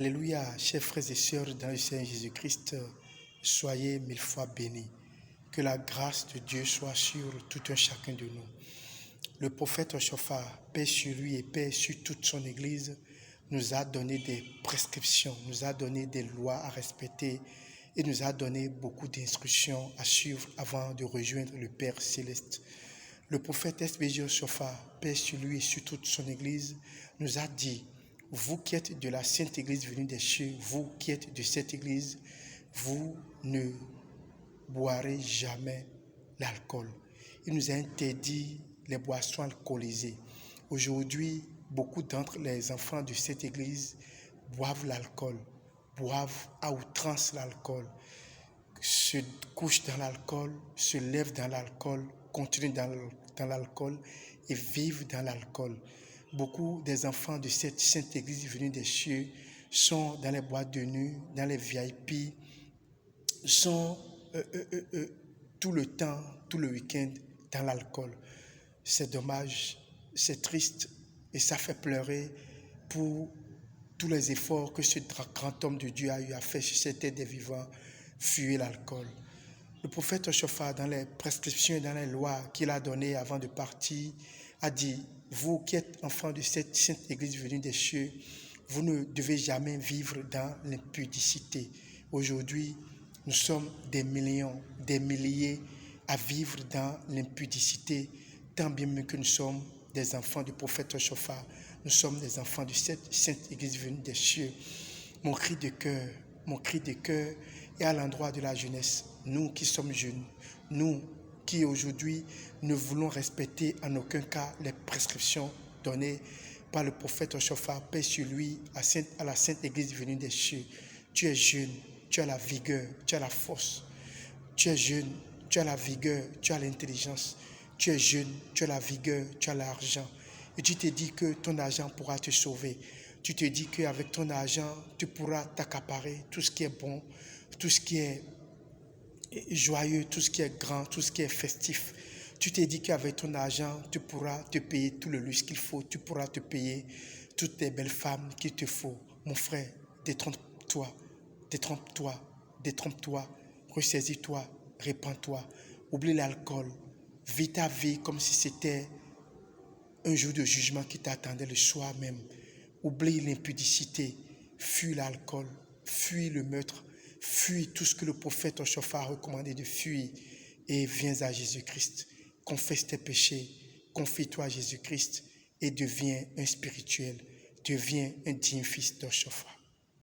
Alléluia, chers frères et sœurs dans le Seigneur Jésus-Christ, soyez mille fois bénis. Que la grâce de Dieu soit sur tout un chacun de nous. Le prophète Shofar, paix sur lui et paix sur toute son Église, nous a donné des prescriptions, nous a donné des lois à respecter et nous a donné beaucoup d'instructions à suivre avant de rejoindre le Père Céleste. Le prophète SBJ Shofar, paix sur lui et sur toute son Église, nous a dit: vous qui êtes de la Sainte Église venue des cieux, vous qui êtes de cette Église, vous ne boirez jamais l'alcool. Il nous a interdit les boissons alcoolisées. Aujourd'hui, beaucoup d'entre les enfants de cette Église boivent l'alcool, boivent à outrance l'alcool, se couchent dans l'alcool, se lèvent dans l'alcool, continuent dans l'alcool et vivent dans l'alcool. Beaucoup des enfants de cette Sainte Église venue des cieux sont dans les boîtes de nuit, dans les VIP, sont tout le temps, tout le week-end dans l'alcool. C'est dommage, c'est triste et ça fait pleurer pour tous les efforts que ce grand homme de Dieu a eu à faire sur cette terre des vivants, fuir l'alcool. Le prophète Shofar, dans les prescriptions et dans les lois qu'il a données avant de partir, a dit: vous qui êtes enfants de cette sainte Église venue des cieux, vous ne devez jamais vivre dans l'impudicité. Aujourd'hui, nous sommes des millions, des milliers à vivre dans l'impudicité, tant bien que nous sommes des enfants du prophète Shofar. Nous sommes des enfants de cette sainte Église venue des cieux. Mon cri de cœur est à l'endroit de la jeunesse. Nous qui sommes jeunes, nous qui aujourd'hui ne voulons respecter en aucun cas les prescriptions données par le prophète Shofar, paix sur lui, à la sainte Église venue des cieux. Tu es jeune, tu as la vigueur, tu as la force. Tu es jeune, tu as la vigueur, tu as l'intelligence. Tu es jeune, tu as la vigueur, tu as l'argent. Et tu te dis que ton argent pourra te sauver. Tu te dis qu'avec ton argent, tu pourras t'accaparer tout ce qui est bon, tout ce qui est joyeux, tout ce qui est grand, tout ce qui est festif. Tu te dis qu'avec ton argent, tu pourras te payer tout le luxe qu'il faut. Tu pourras te payer toutes les belles femmes qu'il te faut. Mon frère, détrompe-toi, détrompe-toi, détrompe-toi, ressaisis-toi, répands-toi. Oublie l'alcool. Vis ta vie comme si c'était un jour de jugement qui t'attendait le soir même. Oublie l'impudicité, fuis l'alcool, fuis le meurtre, fuis tout ce que le prophète Shofar a recommandé de fuir et viens à Jésus-Christ. Confesse tes péchés, confie-toi à Jésus-Christ et deviens un spirituel, deviens un digne fils de Shofar.